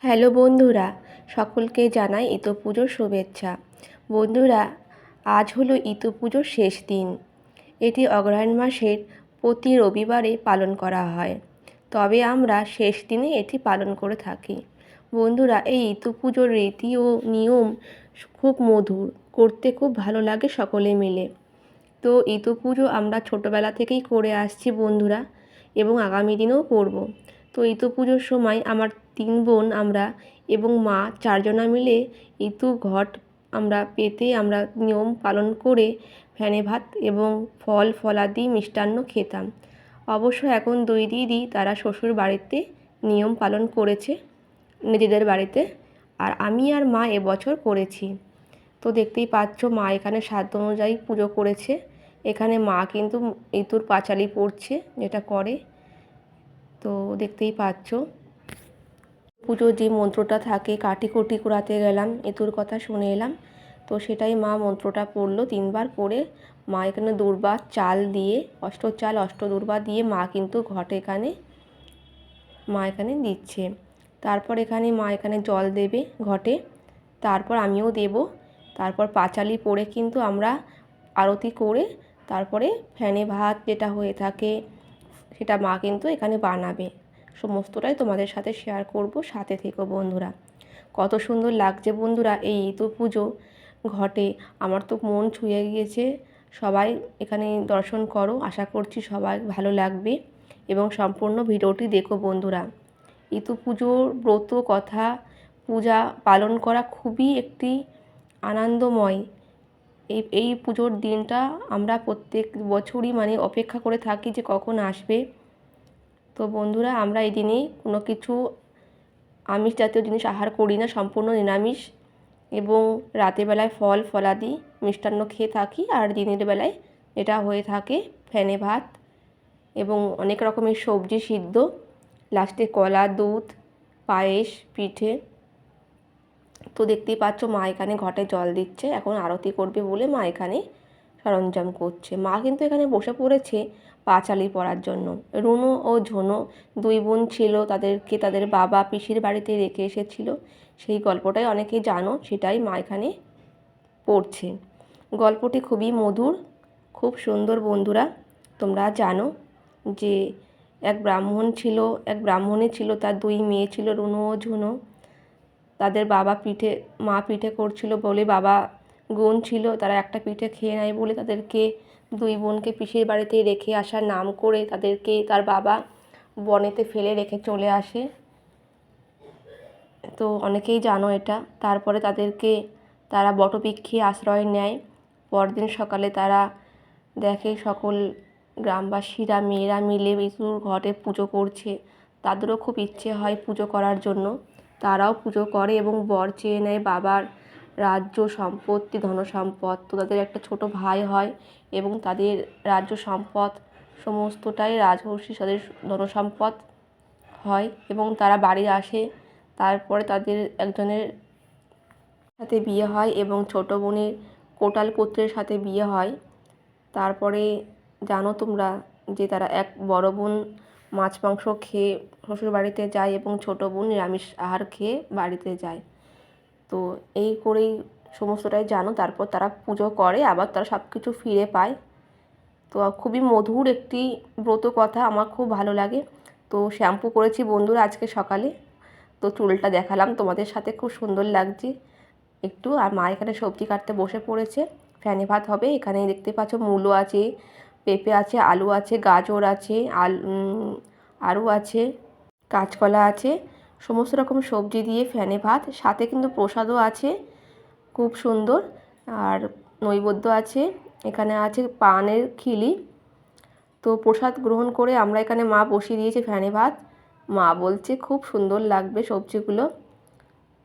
Hello বন্ধুরা, সকলকে জানাই ইতো পুজোর শুভেচ্ছা। বন্ধুরা, আজ হলো ইতো পুজোর শেষ দিন। এটি অগ্রহায়ণ মাসের প্রতি রবিবারে পালন করা হয়, তবে আমরা শেষ দিনে এটি পালন করে থাকি। বন্ধুরা, এই ইতো পুজোর রীতি ও নিয়ম খুব মধুর, করতে খুব ভালো লাগে সকলে মিলে। তো ইতো পুজো আমরা ছোটোবেলা থেকেই করে আসছি বন্ধুরা, এবং আগামী দিনেও করব। তো ইতো পুজোর সময় আমার 3 বোন আমরা এবং মা 4 জনা মিলে ইতো ঘট আমরা পেতে আমরা নিয়ম পালন করে ফেনে ভাত এবং ফল ফলাদি মিষ্টান্ন খেতাম। অবশ্য এখন 2 দিদি তারা শ্বশুর বাড়িতে নিয়ম পালন করেছে নিজেদের বাড়িতে, আর আমি আর মা এবছর করেছি। তো দেখতেই পাচ্ছ মা এখানে সাধ্য অনুযায়ী পুজো করেছে। এখানে মা কিন্তু ইতুর পাঁচালি পড়ছে, যেটা করে। তো দেখতেই পাচ্ছ পুজোর যে মন্ত্রটা থাকে, কাটি কুটি কুড়াতে গেলাম, ইতুর কথা শুনে এলাম। তো সেটাই মা মন্ত্রটা পড়লো 3 বার পড়ে। মা এখানে দুর্বা চাল দিয়ে, অষ্টচাল অষ্টদুর্বা দিয়ে মা কিন্তু মা এখানে দিচ্ছে। তারপর এখানে মা এখানে জল দেবে ঘটে, তারপর আমিও দেব। তারপর পাঁচালি পড়ে কিন্তু আমরা আরতি করে তারপরে ফেনে ভাত যেটা হয়ে থাকে সেটা মা কিন্তু এখানে বানাবে। সমস্তটাই তোমাদের সাথে শেয়ার করব, সাথে থেকো বন্ধুরা। কত সুন্দর লাগছে বন্ধুরা এই ইতো পুজো ঘটে, আমার তো মন ছুঁয়ে গিয়েছে। সবাই এখানে দর্শন করো, আশা করছি সবাই ভালো লাগবে এবং সম্পূর্ণ ভিডিওটি দেখো বন্ধুরা। ইতো পুজোর ব্রত কথা পূজা পালন করা খুবই একটি আনন্দময়। এই পুজোর দিনটা আমরা প্রত্যেক বছরই অপেক্ষা করে থাকি যে কখন আসবে। তো বন্ধুরা, আমরা এই দিনে কোনো কিছু আমিষ জাতীয় জিনিস আহার করি না, সম্পূর্ণ নিরামিষ, এবং রাতের বেলায় ফল ফলাদি মিষ্টান্ন খেয়ে থাকি, আর দিনের বেলায় এটা হয়ে থাকে ফেনে ভাত এবং অনেক রকমের সবজি সিদ্ধ, লাস্টে কলা দুধ পায়েস পিঠে। তো দেখতেই পাচ্ছ মা এখানে ঘটে জল দিচ্ছে, এখন আরতি করবে বলে মা এখানে সরঞ্জাম করছে। মা কিন্তু এখানে বসে পড়েছে পাঁচালি পড়ার জন্য। রুনু ও ঝুনু 2 বোন ছিল, তাদেরকে তাদের বাবা পিসির বাড়িতে রেখে এসেছিল। সেই গল্পটাই অনেকেই জানো, সেটাই মা এখানে পড়ছে। গল্পটি খুবই মধুর, খুব সুন্দর বন্ধুরা। তোমরা জানো যে এক ব্রাহ্মণী ছিল, তার 2 মেয়ে ছিল, রুনু ও ঝুনু। তাদের মা পিঠে করছিল বলে বাবা গুণ ছিল, তারা একটা পিঠে খেয়ে নেয় বলে তাদেরকে 2 বোনকে পিসির বাড়িতে রেখে আসার নাম করে তাদেরকে তার বাবা বনেতে ফেলে রেখে চলে আসে। তো অনেকেই জানো এটা। তারপরে তারা বটবৃক্ষে আশ্রয় নেয়। পরদিন সকালে তারা দেখে সকল গ্রামবাসীরা মেয়েরা মিলে ইতুর ঘটে পুজো করছে। তাদেরও খুব ইচ্ছে হয় পুজো করার জন্য, তারাও পুজো করে এবং বর চেয়ে নেয় বাবার রাজ্য সম্পত্তি ধনসম্পদ। তো তাদের একটা ছোট ভাই হয় এবং তাদের রাজ্য সম্পদ সমস্তটাই রাজবংশী তাদের ধনসম্পদ হয় এবং তারা বাড়ি আসে। তারপরে তাদের একজনের সাথে বিয়ে হয় এবং ছোট বোনের কোটাল পুত্রের সাথে বিয়ে হয়। তারপরে জানো তোমরা যে তারা বড় বোন মাছ মাংস খেয়ে শ্বশুর বাড়িতে যায় এবং ছোট বোন নিরামিষ আহার খেয়ে বাড়িতে যায়। তো এই করেই সমস্তটাই জানো। তারপর তারা পুজো করে, আবার তারা সব কিছু ফিরে পায়। তো খুবই মধুর একটি ব্রত কথা, আমার খুব ভালো লাগে। তো শ্যাম্পু করেছি বন্ধুরা আজকে সকালে, তো চুলটা দেখালাম তোমাদের সাথে, খুব সুন্দর লাগছে একটু। আর মা এখানে সবজি কাটতে বসে পড়েছে, ফেনে ভাত হবে। এখানে দেখতে পাচ্ছ মূলো আছে, পেঁপে আছে, আলু আছে, গাজর আছে, আলু আছে, কাঁচকলা আছে, সমস্ত রকম সবজি দিয়ে ফেনে ভাত। সাথে কিন্তু প্রসাদও আছে, খুব সুন্দর। আর নৈবেদ্য আছে, এখানে আছে পানের খিলি। তো প্রসাদ গ্রহণ করে আমরা এখানে মা বসিয়ে দিয়েছে ফেনে ভাত। মা বলছে খুব সুন্দর লাগবে সবজিগুলো,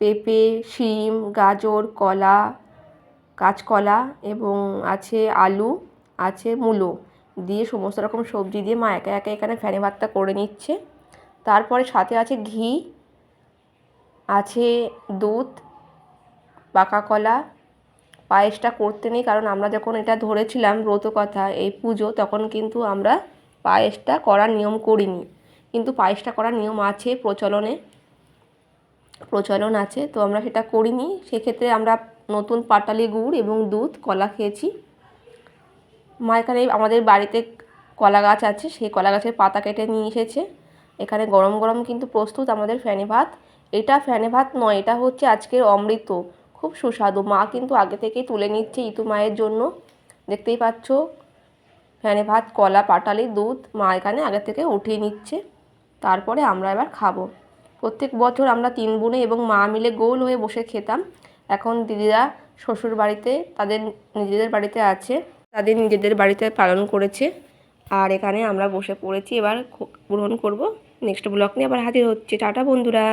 পেঁপে, শিম, গাজর, কলা, কাঁচকলা এবং আছে আলু, আছে মূলো দিয়ে সমস্ত রকম সবজি দিয়ে মা একা একা এখানে ফেনে ভাতটা করে নিচ্ছে। তারপরে সাথে আছে ঘি, আছে দুধ, পাকা কলা। পায়েসটা করতে নেই, কারণ আমরা যখন এটা ধরেছিলাম ব্রত কথা এই পুজো, তখন কিন্তু আমরা পায়েসটা করার নিয়ম করিনি, কিন্তু পায়েসটা করার নিয়ম আছে প্রচলনে। প্রচলন আছে, তো আমরা সেটা করিনি। সেক্ষেত্রে আমরা নতুন পাটালি গুড় এবং দুধ কলা খেয়েছি। মা এখানে আমাদের বাড়িতে কলা গাছ আছে, সেই কলা গাছের পাতা কেটে নিয়ে এসেছে। এখানে গরম গরম কিন্তু প্রস্তুত আমাদের ফেনে ভাত। এটা ফেনে ভাত নয়, এটা হচ্ছে আজকের অমৃত, খুব সুস্বাদু। মা কিন্তু আগে থেকেই তুলে নিচ্ছে ইতু মায়ের জন্য। দেখতেই পাচ্ছ ফেনে ভাত, কলা, পাটালি, দুধ মা এখানে আগে থেকে উঠিয়ে নিচ্ছে, তারপরে আমরা এবার খাবো। প্রত্যেক বছর আমরা 3 বোনে এবং মা মিলে গোল হয়ে বসে খেতাম। এখন দিদিরা শ্বশুর বাড়িতে, তাদের নিজেদের বাড়িতে আছে, তাদের নিজেদের বাড়িতে পালন করেছে। আর এখানে আমরা বসে পড়েছি, এবার গ্রহণ করব। নেক্সট ব্লগ নিয়ে আবার হাজির হচ্ছে। টাটা বন্ধুরা।